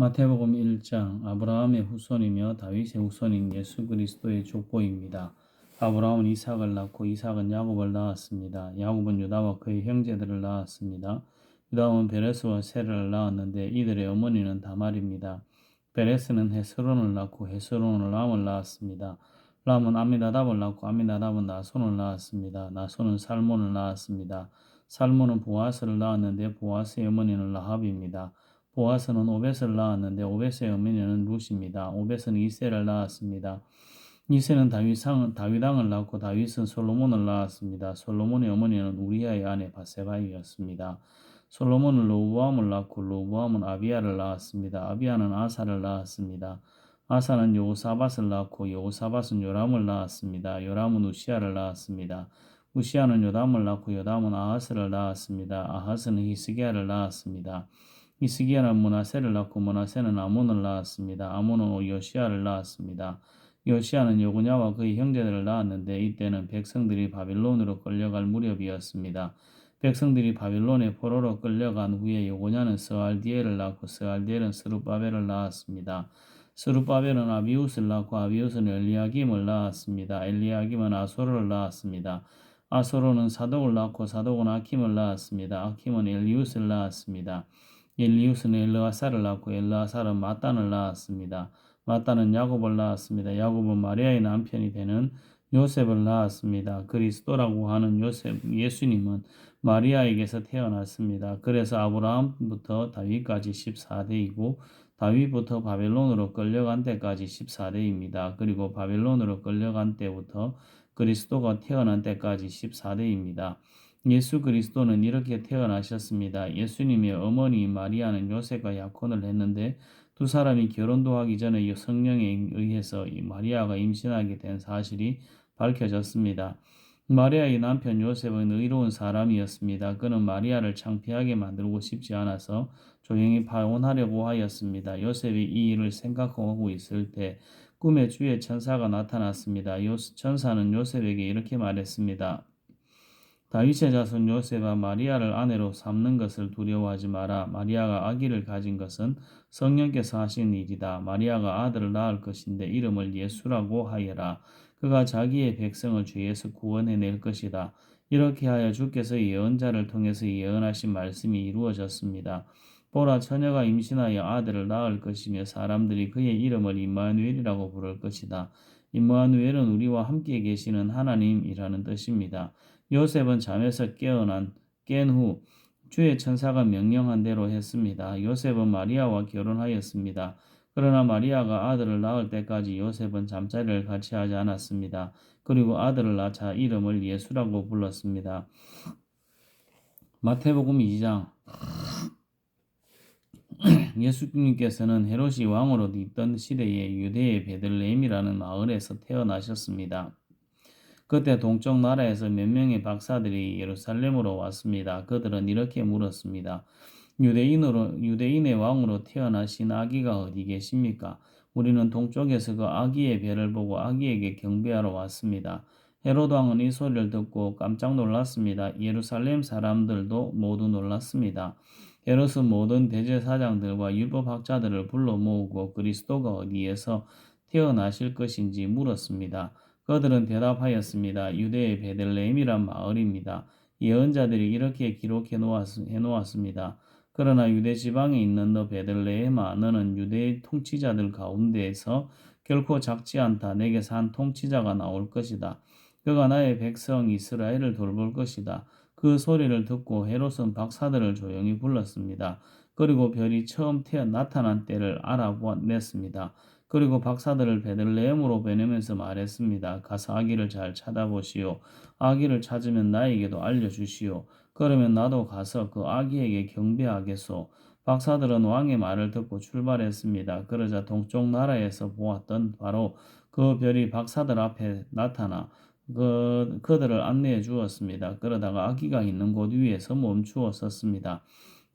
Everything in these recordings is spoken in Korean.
마태복음 1장 아브라함의 후손이며 다윗의 후손인 예수 그리스도의 족보입니다. 아브라함은 이삭을 낳고 이삭은 야곱을 낳았습니다. 야곱은 유다와 그의 형제들을 낳았습니다. 유다는 베레스와 세라를 낳았는데 이들의 어머니는 다말입니다. 베레스는 헤스론을 낳고 헤스론은 람을 낳았습니다. 람은 암미나답을 낳고 암미나답은 나손을 낳았습니다. 나손은 살몬을 낳았습니다. 살몬은 보아스를 낳았는데 보아스의 어머니는 라합입니다. 보아스는 오벳을 낳았는데 오벳의 어머니는 룻입니다. 오벳은 이새를 낳았습니다. 이새는 다윗왕을 낳고 다윗은 솔로몬을 낳았습니다. 솔로몬의 어머니는 우리아의 아내 바세바이였습니다. 솔로몬은 로브암을 낳고 로브암은 아비야를 낳았습니다. 아비야는 아사를 낳았습니다. 아사는 여호사밧을 낳고 여호사밧은 요람을 낳았습니다. 요람은 우시야를 낳았습니다. 우시야는 요담을 낳고 요담은 아하스를 낳았습니다. 아하스는 히스기야를 낳았습니다. 히스기야는 므낫세를 낳고 므낫세는 아몬을 낳았습니다. 아몬은 요시야를 낳았습니다. 요시야는 여고냐와 그의 형제들을 낳았는데 이때는 백성들이 바빌론으로 끌려갈 무렵이었습니다. 백성들이 바빌론의 포로로 끌려간 후에 여고냐는 스알디엘을 낳고 스알디엘은 스룹바벨을 낳았습니다. 스룹바벨은 아비웃을 낳고 아비웃은 엘리야김을 낳았습니다. 엘리야김은 아소르를 낳았습니다. 아소르는 사독을 낳고 사독은 아킴을 낳았습니다. 아킴은 엘리웃을 낳았습니다. 엘리웃은 엘르아사를 낳고 엘르아사는 마단을 낳았습니다. 마단은 야곱을 낳았습니다. 야곱은 마리아의 남편이 되는 요셉을 낳았습니다. 그리스도라고 하는 예수님은 마리아에게서 태어났습니다. 그래서 아브라함부터 다윗까지 14대이고 다윗부터 바벨론으로 끌려간 때까지 14대입니다. 그리고 바벨론으로 끌려간 때부터 그리스도가 태어난 때까지 14대입니다. 예수 그리스도는 이렇게 태어나셨습니다. 예수님의 어머니 마리아는 요셉과 약혼을 했는데 두 사람이 결혼도 하기 전에 성령에 의해서 마리아가 임신하게 된 사실이 밝혀졌습니다. 마리아의 남편 요셉은 의로운 사람이었습니다. 그는 마리아를 창피하게 만들고 싶지 않아서 조용히 파혼하려고 하였습니다. 요셉이 이 일을 생각하고 있을 때 꿈에 주의 천사가 나타났습니다. 천사는 요셉에게 이렇게 말했습니다. 다윗의 자손 요셉아 마리아를 아내로 삼는 것을 두려워하지 마라. 마리아가 아기를 가진 것은 성령께서 하신 일이다. 마리아가 아들을 낳을 것인데 이름을 예수라고 하여라. 그가 자기의 백성을 죄에서 구원해낼 것이다. 이렇게 하여 주께서 예언자를 통해서 예언하신 말씀이 이루어졌습니다. 보라 처녀가 임신하여 아들을 낳을 것이며 사람들이 그의 이름을 임마누엘이라고 부를 것이다. 임마누엘은 우리와 함께 계시는 하나님이라는 뜻입니다. 요셉은 잠에서 깬 후 주의 천사가 명령한 대로 했습니다. 요셉은 마리아와 결혼하였습니다. 그러나 마리아가 아들을 낳을 때까지 요셉은 잠자리를 같이 하지 않았습니다. 그리고 아들을 낳자 이름을 예수라고 불렀습니다. 마태복음 2장 예수님께서는 헤롯이 왕으로 있던 시대에 유대의 베들레헴이라는 마을에서 태어나셨습니다. 그때 동쪽 나라에서 몇 명의 박사들이 예루살렘으로 왔습니다. 그들은 이렇게 물었습니다. 유대인의 왕으로 태어나신 아기가 어디 계십니까? 우리는 동쪽에서 그 아기의 별을 보고 아기에게 경배하러 왔습니다. 헤롯 왕은 이 소리를 듣고 깜짝 놀랐습니다. 예루살렘 사람들도 모두 놀랐습니다. 헤롯은 모든 대제사장들과 율법학자들을 불러 모으고 그리스도가 어디에서 태어나실 것인지 물었습니다. 그들은 대답하였습니다. 유대의 베들레헴이란 마을입니다. 예언자들이 이렇게 기록해 놓았습니다. 그러나 유대 지방에 있는 너 베들레헴아 너는 유대의 통치자들 가운데에서 결코 작지 않다. 내게서 한 통치자가 나올 것이다. 그가 나의 백성 이스라엘을 돌볼 것이다. 그 소리를 듣고 헤롯은 박사들을 조용히 불렀습니다. 그리고 별이 처음 나타난 때를 알아냈습니다. 그리고 박사들을 베들레헴으로 보내면서 말했습니다. 가서 아기를 잘 찾아보시오. 아기를 찾으면 나에게도 알려주시오. 그러면 나도 가서 그 아기에게 경배하겠소. 박사들은 왕의 말을 듣고 출발했습니다. 그러자 동쪽 나라에서 보았던 바로 그 별이 박사들 앞에 나타나 그들을 안내해 주었습니다. 그러다가 아기가 있는 곳 위에서 멈추어 섰습니다.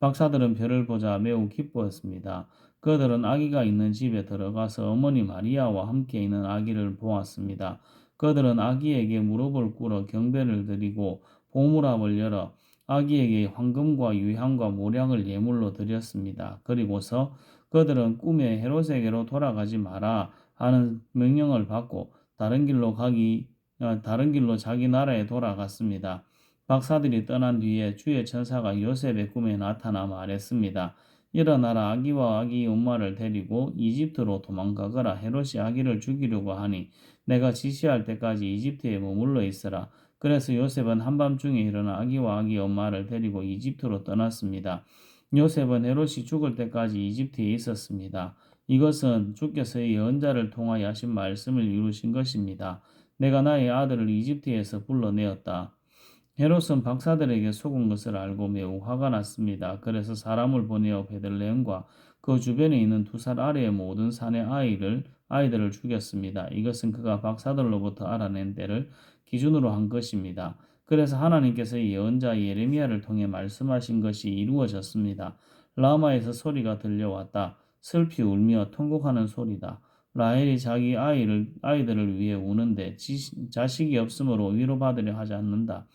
박사들은 별을 보자 매우 기뻤습니다. 그들은 아기가 있는 집에 들어가서 어머니 마리아와 함께 있는 아기를 보았습니다. 그들은 아기에게 무릎을 꿇어 경배를 드리고 보물함을 열어 아기에게 황금과 유향과 모략을 예물로 드렸습니다. 그리고서 그들은 꿈에 헤롯에게로 돌아가지 마라 하는 명령을 받고 다른 길로 자기 나라에 돌아갔습니다. 박사들이 떠난 뒤에 주의 천사가 요셉의 꿈에 나타나 말했습니다. 일어나라, 아기와 아기 엄마를 데리고 이집트로 도망가거라. 헤롯이 아기를 죽이려고 하니 내가 지시할 때까지 이집트에 머물러 있으라. 그래서 요셉은 한밤중에 일어나 아기와 아기 엄마를 데리고 이집트로 떠났습니다. 요셉은 헤롯이 죽을 때까지 이집트에 있었습니다. 이것은 주께서 예언자를 통하여 하신 말씀을 이루신 것입니다. 내가 나의 아들을 이집트에서 불러내었다. 헤롯은 박사들에게 속은 것을 알고 매우 화가 났습니다. 그래서 사람을 보내어 베들레헴과 그 주변에 있는 2살 아래의 모든 산의 아이들을 죽였습니다. 이것은 그가 박사들로부터 알아낸 때를 기준으로 한 것입니다. 그래서 하나님께서 예언자 예레미야를 통해 말씀하신 것이 이루어졌습니다. 라마에서 소리가 들려왔다. 슬피 울며 통곡하는 소리다. 라헬이 자기 아이들을 위해 우는데 자식이 없으므로 위로받으려 하지 않는다.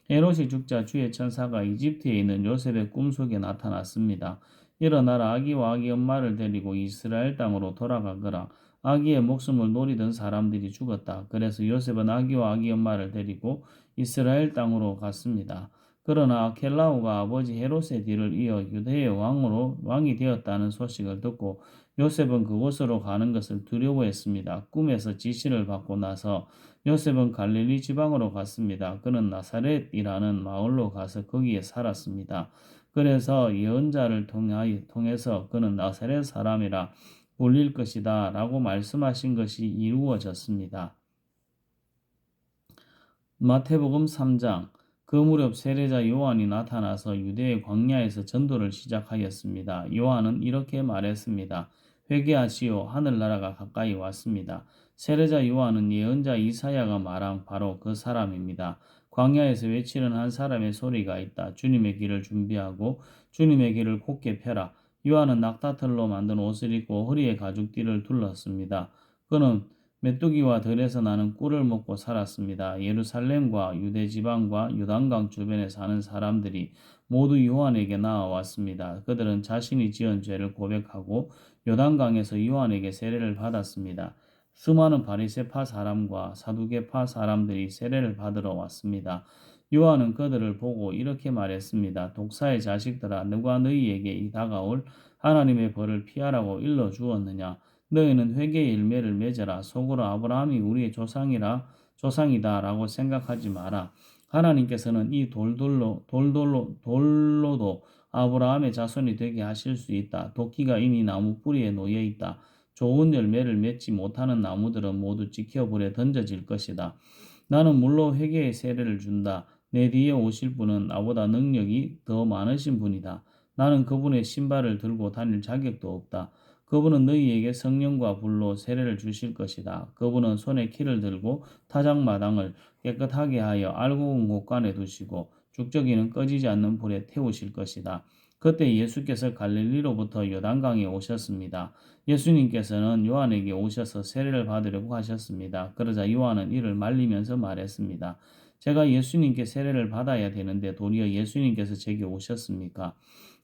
헤롯이 죽자 주의 천사가 이집트에 있는 요셉의 꿈속에 나타났습니다. 일어나라, 아기와 아기 엄마를 데리고 이스라엘 땅으로 돌아가거라. 아기의 목숨을 노리던 사람들이 죽었다. 그래서 요셉은 아기와 아기 엄마를 데리고 이스라엘 땅으로 갔습니다. 그러나 아켈라오가 아버지 헤롯의 뒤를 이어 유대의 왕이 되었다는 소식을 듣고 요셉은 그곳으로 가는 것을 두려워했습니다. 꿈에서 지시를 받고 나서 요셉은 갈릴리 지방으로 갔습니다. 그는 나사렛이라는 마을로 가서 거기에 살았습니다. 그래서 예언자를 통해서 그는 나사렛 사람이라 불릴 것이다 라고 말씀하신 것이 이루어졌습니다. 마태복음 3장. 그 무렵 세례자 요한이 나타나서 유대의 광야에서 전도를 시작하였습니다. 요한은 이렇게 말했습니다. 회개하시오, 하늘나라가 가까이 왔습니다. 세례자 요한은 예언자 이사야가 말한 바로 그 사람입니다. 광야에서 외치는 한 사람의 소리가 있다. 주님의 길을 준비하고 주님의 길을 곧게 펴라. 요한은 낙타털로 만든 옷을 입고 허리에 가죽띠를 둘렀습니다. 그는 메뚜기와 들에서 나는 꿀을 먹고 살았습니다. 예루살렘과 유대 지방과 요단강 주변에 사는 사람들이 모두 요한에게 나아왔습니다. 그들은 자신이 지은 죄를 고백하고 요단강에서 요한에게 세례를 받았습니다. 수많은 바리새파 사람과 사두개파 사람들이 세례를 받으러 왔습니다. 요한은 그들을 보고 이렇게 말했습니다. 독사의 자식들아, 누가 너희에게 이 다가올 하나님의 벌을 피하라고 일러 주었느냐? 너희는 회개의 열매를 맺어라. 속으로 아브라함이 우리의 조상이다라고 생각하지 마라. 하나님께서는 이 돌로도 아브라함의 자손이 되게 하실 수 있다. 도끼가 이미 나무 뿌리에 놓여 있다. 좋은 열매를 맺지 못하는 나무들은 모두 지켜불에 던져질 것이다. 나는 물로 회개의 세례를 준다. 내 뒤에 오실 분은 나보다 능력이 더 많으신 분이다. 나는 그분의 신발을 들고 다닐 자격도 없다. 그분은 너희에게 성령과 불로 세례를 주실 것이다. 그분은 손에 키를 들고 타작마당을 깨끗하게 하여 알곡은 곳간에 두시고 죽저기는 꺼지지 않는 불에 태우실 것이다. 그때 예수께서 갈릴리로부터 요단강에 오셨습니다. 예수님께서는 요한에게 오셔서 세례를 받으려고 하셨습니다. 그러자 요한은 이를 말리면서 말했습니다. 제가 예수님께 세례를 받아야 되는데 도리어 예수님께서 제게 오셨습니까?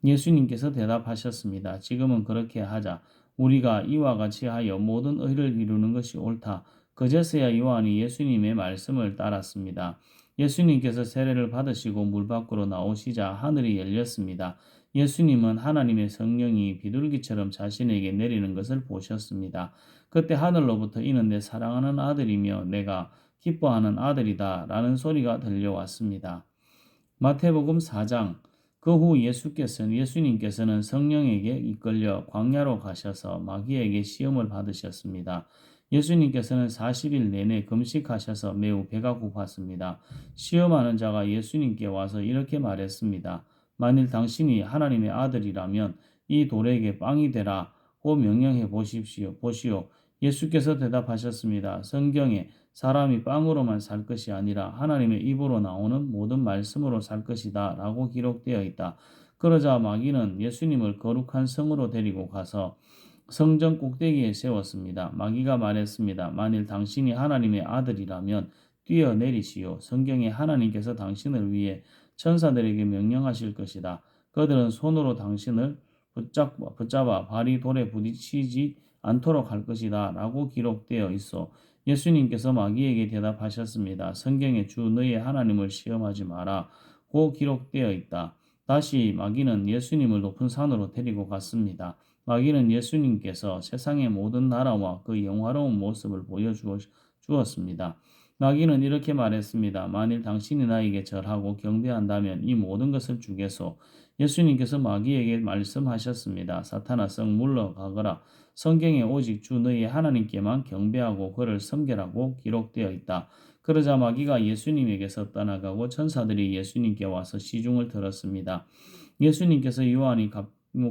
예수님께서 대답하셨습니다. 지금은 그렇게 하자. 우리가 이와 같이 하여 모든 의를 이루는 것이 옳다. 그제서야 요한이 예수님의 말씀을 따랐습니다. 예수님께서 세례를 받으시고 물 밖으로 나오시자 하늘이 열렸습니다. 예수님은 하나님의 성령이 비둘기처럼 자신에게 내리는 것을 보셨습니다. 그때 하늘로부터 이는 내 사랑하는 아들이며 내가 기뻐하는 아들이다 라는 소리가 들려왔습니다. 마태복음 4장. 그 후 예수님께서는 성령에게 이끌려 광야로 가셔서 마귀에게 시험을 받으셨습니다. 예수님께서는 40일 내내 금식하셔서 매우 배가 고팠습니다. 시험하는 자가 예수님께 와서 이렇게 말했습니다. 만일 당신이 하나님의 아들이라면 이 돌에게 빵이 되라고 명령해 보시오. 예수께서 대답하셨습니다. 성경에 사람이 빵으로만 살 것이 아니라 하나님의 입으로 나오는 모든 말씀으로 살 것이다 라고 기록되어 있다. 그러자 마귀는 예수님을 거룩한 성으로 데리고 가서 성전 꼭대기에 세웠습니다. 마귀가 말했습니다. 만일 당신이 하나님의 아들이라면 뛰어내리시오. 성경에 하나님께서 당신을 위해 천사들에게 명령하실 것이다. 그들은 손으로 당신을 붙잡아 발이 돌에 부딪히지 않도록 할 것이다 라고 기록되어 있어 예수님께서 마귀에게 대답하셨습니다. 성경에 주 너의 하나님을 시험하지 마라 고 기록되어 있다. 다시 마귀는 예수님을 높은 산으로 데리고 갔습니다. 마귀는 예수님께서 세상의 모든 나라와 그 영화로운 모습을 보여주었습니다. 마귀는 이렇게 말했습니다. 만일 당신이 나에게 절하고 경배한다면 이 모든 것을 주겠소. 예수님께서 마귀에게 말씀하셨습니다. 사탄아 썩 물러가거라. 성경에 오직 주 너희 하나님께만 경배하고 그를 섬기라고 기록되어 있다. 그러자 마귀가 예수님에게서 떠나가고 천사들이 예수님께 와서 시중을 들었습니다. 예수님께서 요한이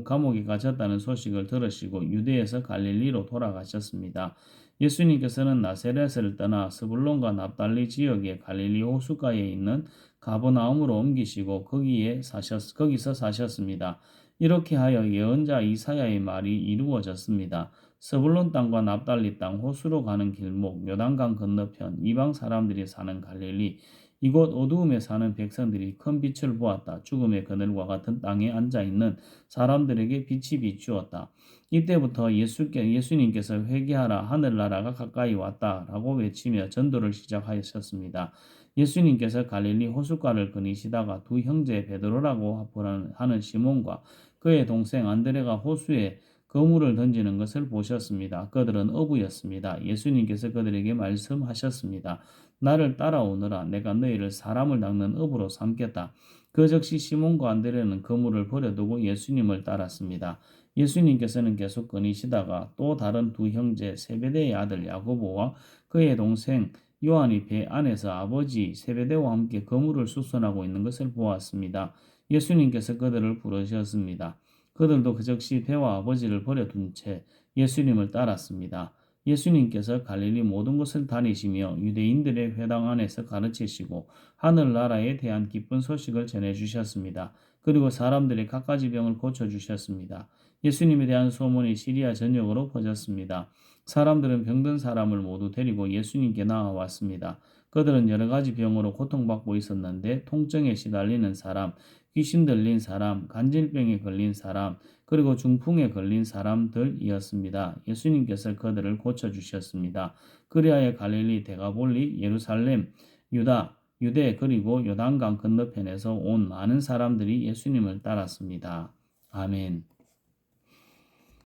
감옥에 갇혔다는 소식을 들으시고 유대에서 갈릴리로 돌아가셨습니다. 예수님께서는 나세렛을 떠나 스불론과 납달리 지역의 갈릴리 호숫가에 있는 가버나움으로 옮기시고 거기서 사셨습니다. 이렇게 하여 예언자 이사야의 말이 이루어졌습니다. 스불론 땅과 납달리 땅 호수로 가는 길목 요단강 건너편 이방 사람들이 사는 갈릴리 이곳 어두움에 사는 백성들이 큰 빛을 보았다. 죽음의 그늘과 같은 땅에 앉아있는 사람들에게 빛이 비추었다. 이때부터 예수님께서 회개하라 하늘나라가 가까이 왔다라고 외치며 전도를 시작하셨습니다. 예수님께서 갈릴리 호숫가를 거니시다가 두 형제 베드로라고 하는 시몬과 그의 동생 안드레가 호수에 그물을 던지는 것을 보셨습니다. 그들은 어부였습니다. 예수님께서 그들에게 말씀하셨습니다. 나를 따라오너라. 내가 너희를 사람을 낚는 어부로 삼겠다. 그 즉시 시몬과 안드레는 그물을 버려두고 예수님을 따랐습니다. 예수님께서는 계속 거니시다가 또 다른 두 형제 세베대의 아들 야고보와 그의 동생 요한이 배 안에서 아버지 세베대와 함께 그물을 수선하고 있는 것을 보았습니다. 예수님께서 그들을 부르셨습니다. 그들도 그 즉시 배와 아버지를 버려둔 채 예수님을 따랐습니다. 예수님께서 갈릴리 모든 곳을 다니시며 유대인들의 회당 안에서 가르치시고 하늘나라에 대한 기쁜 소식을 전해주셨습니다. 그리고 사람들의 갖가지 병을 고쳐주셨습니다. 예수님에 대한 소문이 시리아 전역으로 퍼졌습니다. 사람들은 병든 사람을 모두 데리고 예수님께 나아왔습니다. 그들은 여러 가지 병으로 고통받고 있었는데 통증에 시달리는 사람, 귀신 들린 사람, 간질병에 걸린 사람, 그리고 중풍에 걸린 사람들이었습니다. 예수님께서 그들을 고쳐주셨습니다. 그리하여 갈릴리, 데가볼리, 예루살렘, 유대 그리고 요단강 건너편에서 온 많은 사람들이 예수님을 따랐습니다. 아멘.